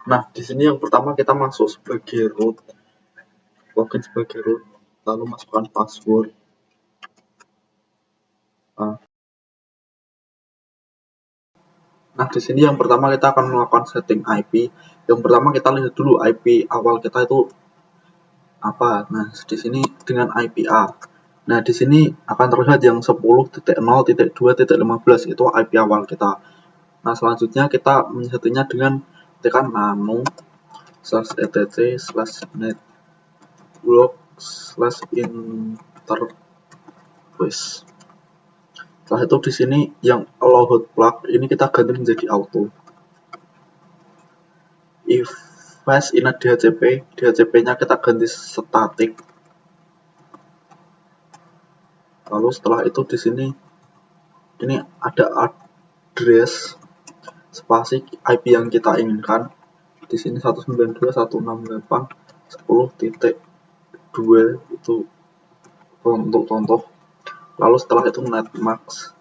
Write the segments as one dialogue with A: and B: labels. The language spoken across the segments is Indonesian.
A: Nah, di sini yang pertama kita masuk sebagai root, login sebagai root, lalu masukkan password. Nah, di sini yang pertama kita akan melakukan setting IP. Yang pertama kita lihat dulu IP awal kita itu apa. Nah, di sini dengan IP A. Nah, di sini akan terlihat yang 10.0.2.15 itu IP awal kita. Nah, selanjutnya kita menyetingnya dengan tekan nano /etc/network/interface. Setelah itu di sini yang allow hotplug ini kita ganti menjadi auto. If fast in a DHCP-nya kita ganti static. Lalu setelah itu di sini ini ada address spasi IP yang kita inginkan. Di sini 192.168.10.2 itu untuk contoh. Lalu setelah itu netmax.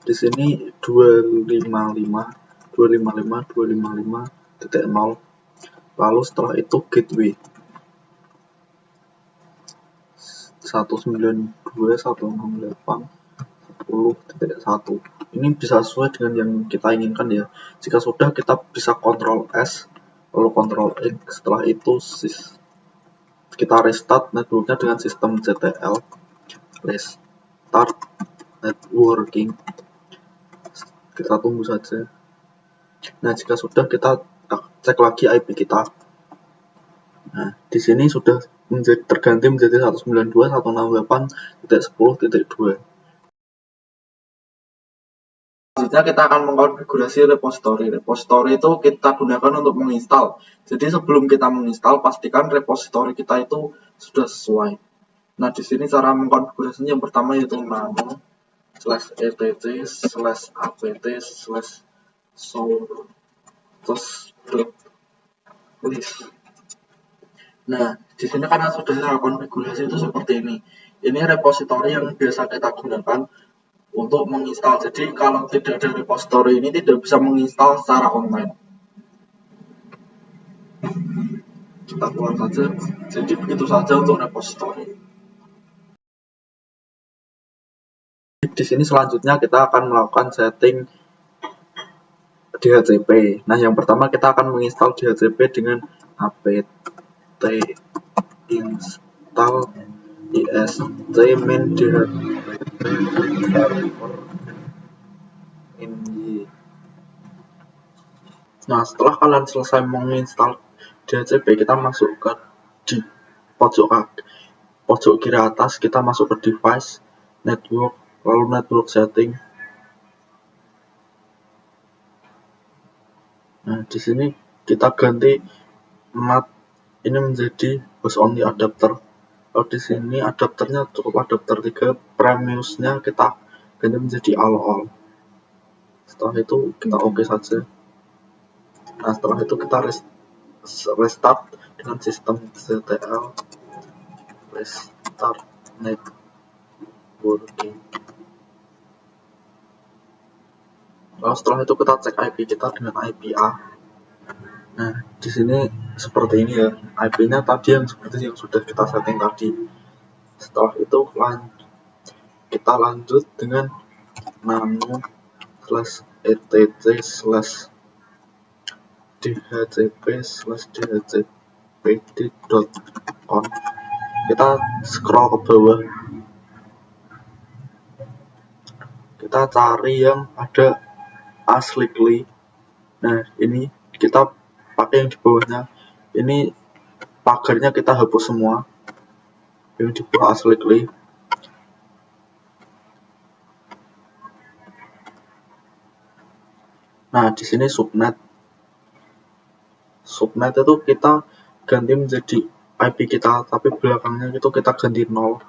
A: Di sini 255.255.255.0. Lalu setelah itu gateway 192.168.10.1. Ini bisa sesuai dengan yang kita inginkan ya. Jika sudah, kita bisa Ctrl S lalu Ctrl X. Setelah itu kita restart networknya dengan sistem ZTL. Restart networking. Kita tunggu saja. Nah, jika sudah, kita cek lagi IP kita. Nah, di sini sudah terganti menjadi 192.168.10.2. Selanjutnya kita akan mengkonfigurasi repository. Repository itu kita gunakan untuk menginstal. Jadi sebelum kita menginstal, pastikan repository kita itu sudah sesuai. Nah, di sini cara mengkonfigurasinya yang pertama yaitu nano/etc/apt/source.list. Nah, di sini karena sudah saya konfigurasi itu seperti ini. Ini repository yang biasa kita gunakan untuk menginstal. Jadi kalau tidak ada repository ini tidak bisa menginstal secara online. Kita keluar saja. Jadi begitu saja untuk repository. Di sini selanjutnya kita akan melakukan setting DHCP. Nah, yang pertama kita akan menginstal DHCP dengan apt install ist-min DHCP. Nah, setelah kalian selesai menginstal DHCP, kita masuk ke di pojok kiri atas, kita masuk ke device, network, lalu network setting. Nah, di sini kita ganti NAT ini menjadi host only adapter. Lalu di sini adapternya cukup adapter 3, premise-nya kita ganti menjadi all. Setelah itu kita oke saja. Nah, setelah itu kita restart dengan sistem ZTL restart networking. Lalu setelah itu kita cek IP kita dengan IP A. Nah, di sini seperti ini ya, IP-nya tadi yang seperti yang sudah kita setting tadi. Setelah itu kita lanjut dengan nano/etc/dhcp/dhcpd.conf. Kita scroll ke bawah. Kita cari yang ada aslically. Nah, ini kita pakai yang di bawahnya. Ini pagarnya kita hapus semua. Yang di bawah aslically. Nah, di sini subnet. Subnet itu kita ganti menjadi IP kita, tapi belakangnya itu kita ganti 0.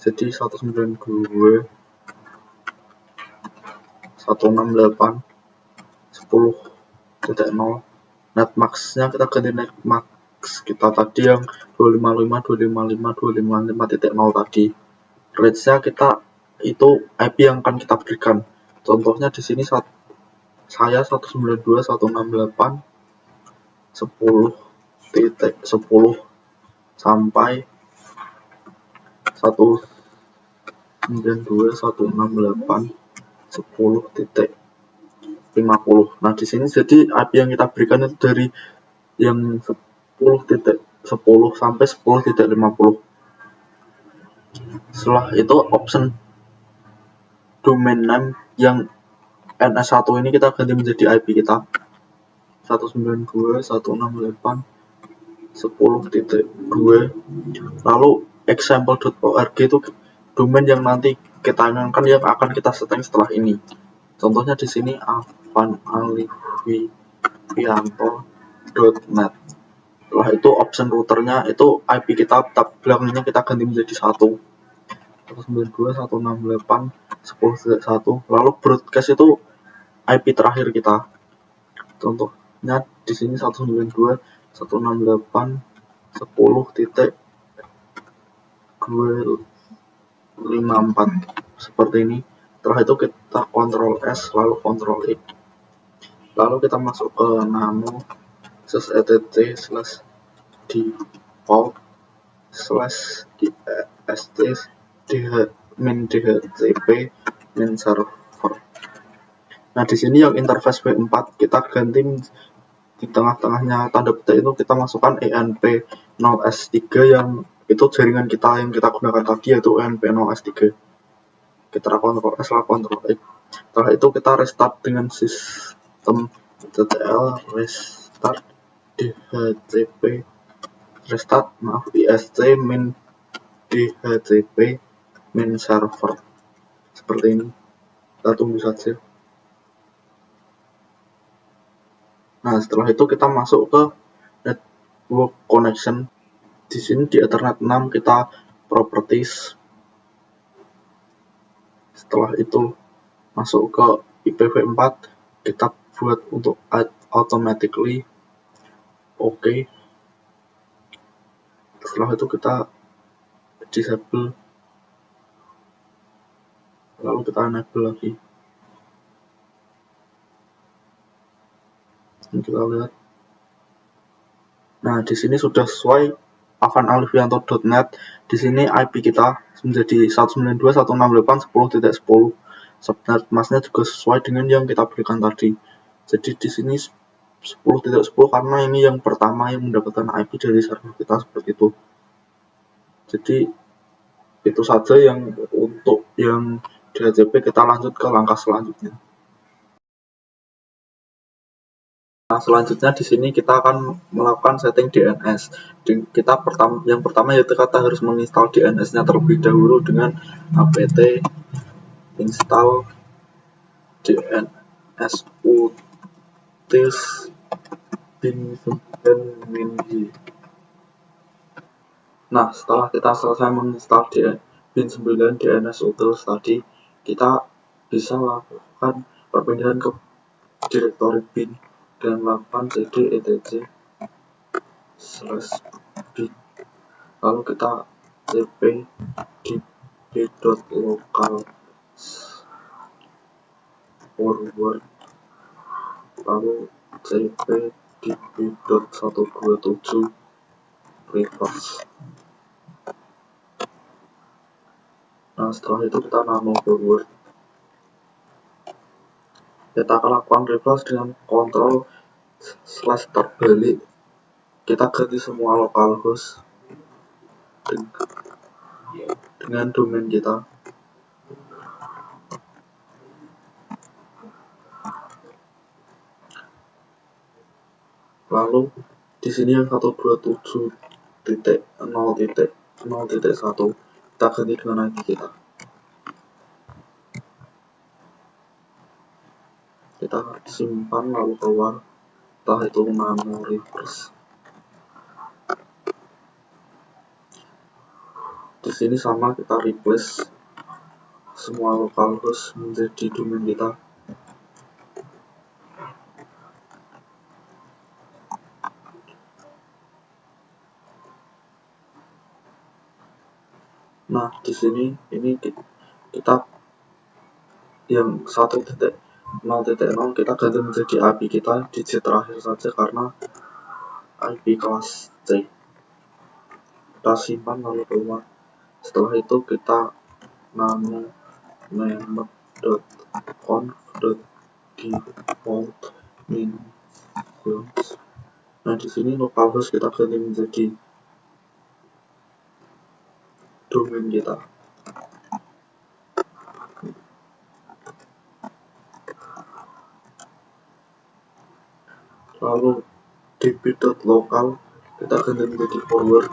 A: Jadi 192.168.10.0. Netmax-nya kita ganti netmax kita tadi yang 255.255.255.0 tadi. Range-nya kita itu IP yang akan kita berikan. Contohnya di sini saya 192.168 10.10 sampai 192.168.10.50. Nah, di sini jadi IP yang kita berikan itu dari yang 10.10 sampai 10.50. Setelah itu option domain name yang NS1 ini kita ganti menjadi IP kita 192.168.10.2. lalu example.org itu domain yang nanti kita inginkan yang akan kita setting setelah ini. Contohnya di sini avanalivianto.net. Setelah itu option routernya itu IP kita belakangnya kita ganti menjadi 192.168.10.1. lalu broadcast itu IP terakhir kita. Contohnya di sini 192.168.10.254 seperti ini. Setelah itu kita Ctrl S lalu Ctrl X. Lalu kita masuk ke nano /etc/default/ist dhcp min server. Nah, di sini yang interface V4 kita ganti di tengah-tengahnya tanda petik itu kita masukkan ENP0S3 yang itu jaringan kita yang kita gunakan tadi yaitu ENP0S3. Kita Ctrl S lalu Ctrl X. Setelah itu kita restart dengan sistem TTL restart dhcp restart ist min dhcp min server seperti ini. Kita tunggu saja. Nah, setelah itu kita masuk ke network connection. Di sini di Ethernet 6 kita properties. Setelah itu masuk ke IPv4 kita buat untuk add automatically. Oke. Setelah itu kita disable. Lalu kita enable lagi. Ini kita lihat. Nah, di sini sudah sesuai avanalivianto.net. Di sini IP kita menjadi 192.168.10.10. Subnet masknya juga sesuai dengan yang kita berikan tadi. Jadi di sini 10.10 karena ini yang pertama yang mendapatkan IP dari server kita seperti itu. Jadi itu saja yang untuk yang DHCP. Kita lanjut ke langkah selanjutnya. Nah, selanjutnya di sini kita akan melakukan setting DNS. Yang pertama yaitu kita harus menginstal DNS-nya terlebih dahulu dengan apt install DNS utils bin 9 min. Nah, setelah kita selesai menginstal bin 9 DNS utils tadi, kita bisa lakukan perpindahan ke direktori bin dan melakukan cd etc/bin. Lalu kita cp db.local forward lalu cp db.127 reverse. Nah, setelah itu kita nano forward. Kita akan lakukan reverse dengan Ctrl/terbalik. Kita ganti semua localhost dengan domain kita. Lalu di sini yang 127.0.0.1 kita ganti dengan IP kita. Kita simpan lalu keluar. Setelah itu nano reverse. Di sini sama, kita replace semua localhost menjadi domain kita. Nah, di sini ini kita yang 1.0.0 kita ganti menjadi IP kita digit terakhir saja karena IP kelas C. Kita simpan lalu keluar. Setelah itu kita nano member.conf.default min-host. Nah, di sini localhost kita ganti menjadi domain kita. Lalu db.local kita ganti menjadi forward.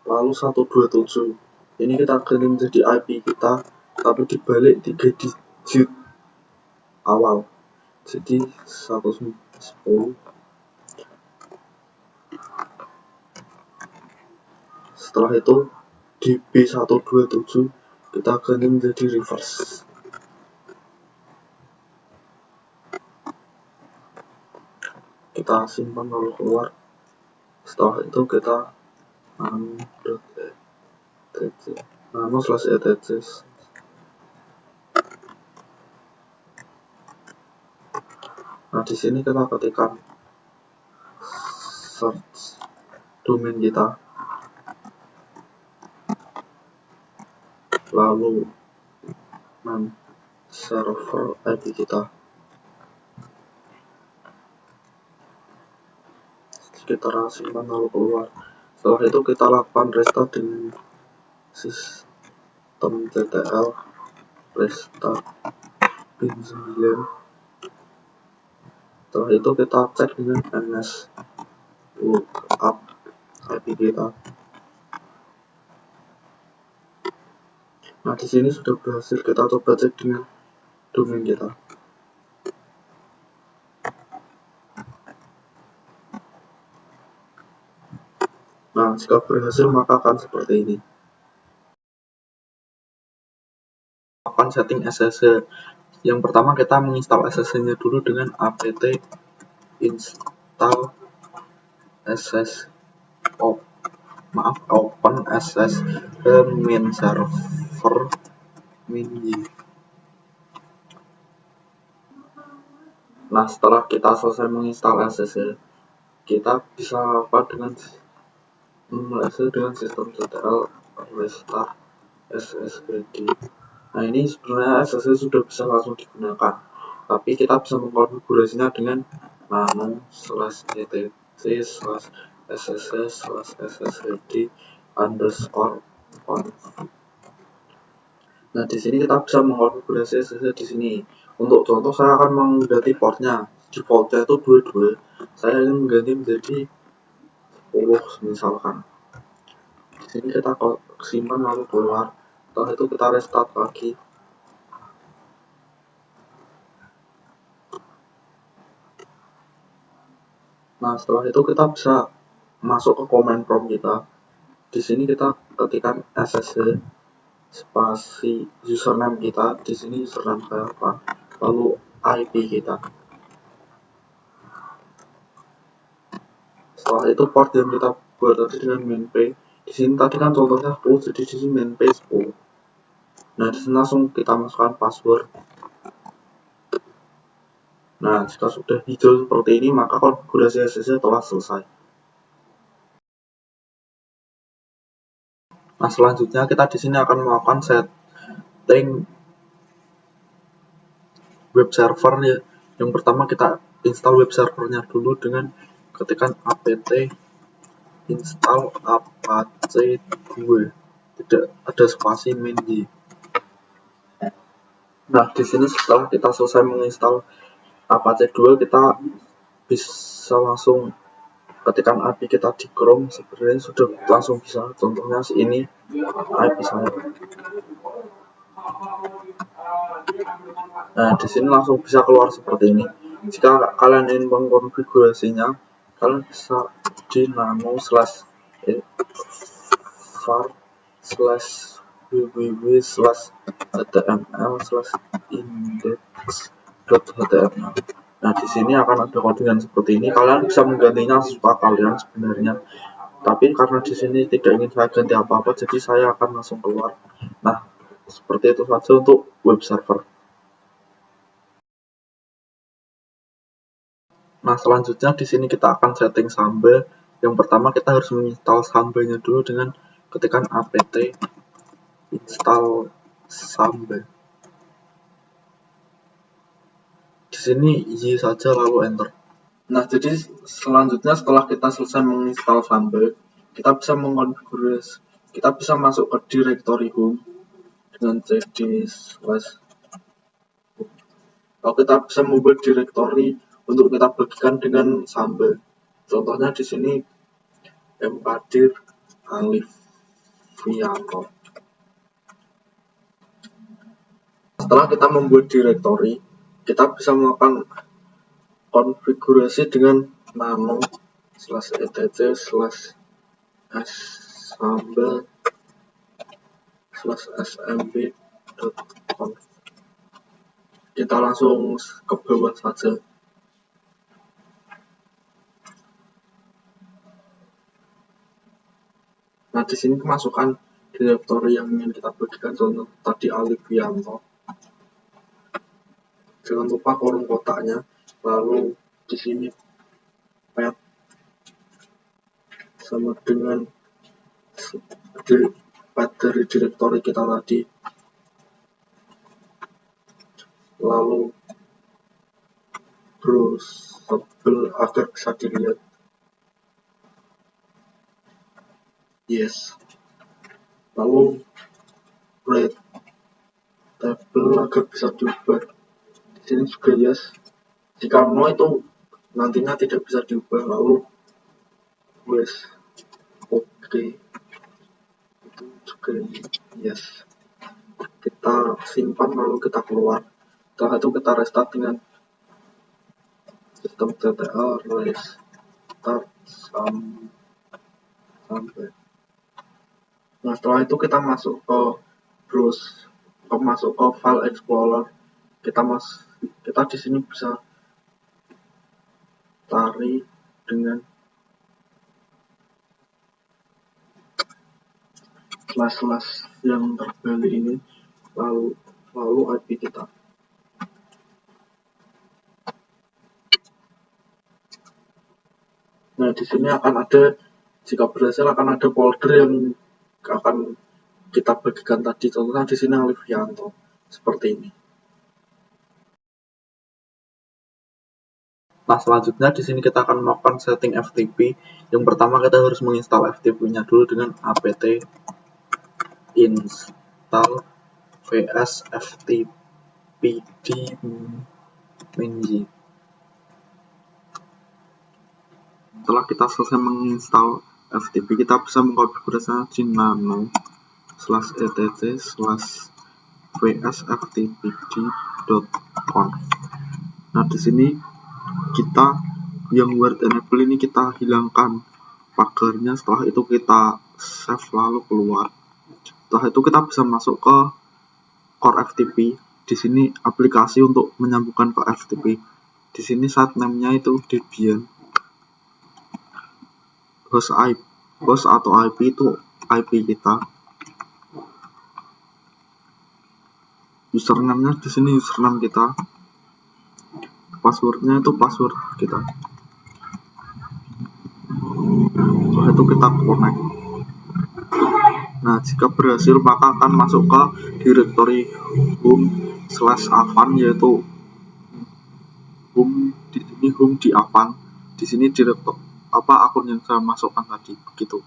A: Lalu 127 ini kita ganti menjadi IP kita, tapi dibalik 3 digit awal, jadi 110. Setelah itu db127 kita ganti menjadi reverse. Kita simpan lalu keluar. Setelah itu kita nano/etc. Nah, di sini kita ketikkan search domain kita, lalu server IP kita. Kita simpan lalu keluar. Setelah itu kita lakukan restart dengan systemctl restart bin 9. Setelah itu kita cek dengan ns lookup IP kita. Nah, di sini sudah berhasil. Kita coba cek dengan domain kita. Nah, jika berhasil maka akan seperti ini. Lakukan setting SSH. Yang pertama kita menginstal SSH-nya dulu dengan apt install open SSH min server min-y. Nah, setelah kita selesai menginstal SSH, kita bisa lakukan dengan systemctl restart sshd. Nah, ini sebenarnya SSH sudah bisa langsung digunakan, tapi kita bisa mengkonfigurasinya dengan nano/etc/ssh/sshd_conf. Nah, di sini kita bisa mengkonfigurasi SSH di sini. Untuk contoh, saya akan mengganti portnya. Defaultnya itu 22. Saya ingin mengganti menjadi 10 misalkan. Di sini kita simpan lalu keluar. Setelah itu kita restart lagi. Nah, setelah itu kita bisa masuk ke command prompt kita. Di sini kita ketikkan ssh spasi username kita. Di sini username saya apa, lalu IP kita. Setelah itu port yang kita buat tadi dengan main-p. Di sini tadi kan contohnya 10, jadi di sini main-p 10. Nah, di sini langsung kita masukkan password. Nah, jika sudah hijau seperti ini, maka konfigurasi SSH telah selesai. Nah, selanjutnya kita di sini akan melakukan setting web server ya. Yang pertama kita install web servernya dulu dengan ketikkan apt install apache 2. Tidak ada spasi min-y. Nah, di sini setelah kita selesai menginstal apache 2, kita bisa langsung ketikkan IP kita di Chrome. Sebenarnya sudah langsung bisa. Contohnya ini IP saya. Nah, di sini langsung bisa keluar seperti ini. Jika kalian ingin mengkonfigurasinya, kalian bisa di nano/var/www/html/index.html. Nah, di sini akan ada codingan seperti ini. Kalian bisa menggantinya sesuka kalian sebenarnya. Tapi karena di sini tidak ingin saya ganti apa-apa, jadi saya akan langsung keluar. Nah, seperti itu saja untuk web server. Nah, selanjutnya di sini kita akan setting Samba. Yang pertama kita harus menginstal Sambanya dulu dengan ketikan apt install Samba. Di sini Y saja lalu enter. Nah, jadi selanjutnya setelah kita selesai menginstal Samba, kita bisa mengkonfigurasi, kita bisa masuk ke directory home dengan cd/. Kalau kita bisa membuat directory untuk kita bagikan dengan Samba. Contohnya di sini mkadir Alifianto. Setelah kita membuat directory, kita bisa melakukan konfigurasi dengan nano /etc/samba/smb.conf. Kita langsung ke bawah saja. Nah, di sini masukkan directory yang ingin kita bagikan, contoh tadi Alifianto. Jangan lupa kolom kotaknya, lalu di sini path sama dengan path dari directory kita tadi, lalu browsable agar bisa dilihat. Yes. Lalu read table agar bisa diubah. Di sini juga yes. Jika no itu nantinya tidak bisa diubah, lalu yes. Oke. Itu juga yes. Kita simpan lalu kita keluar. Setelah itu kita restart dengan sistem ctl restart sampai. Nah, setelah itu kita masuk ke masuk ke file explorer. Kita di sini bisa tarik dengan slash yang terbalik ini, lalu IP kita. Nah, di sini akan ada, jika berhasil akan ada folder yang akan kita bagikan tadi. Contohnya di sini Alifianto seperti ini. Nah, selanjutnya di sini kita akan melakukan setting FTP. Yang pertama kita harus menginstal FTP-nya dulu dengan apt install vs ftpd minz. Setelah kita selesai menginstal FTP, kita bisa mengkonfigurasinya di nano /etc/vs/ftpd.conf. Nah, di sini kita yang word enable ini kita hilangkan pagarnya. Setelah itu kita save lalu keluar. Setelah itu kita bisa masuk ke core FTP. Di sini aplikasi untuk menyambungkan ke FTP. Di sini site name-nya itu Debian. Host atau IP itu IP kita. Username-nya di sini username kita. Password-nya itu password kita. Setelah itu kita connect. Nah, jika berhasil maka akan masuk ke directory home/avan, yaitu home di sini home di avan. Di sini akun yang saya masukkan tadi begitu.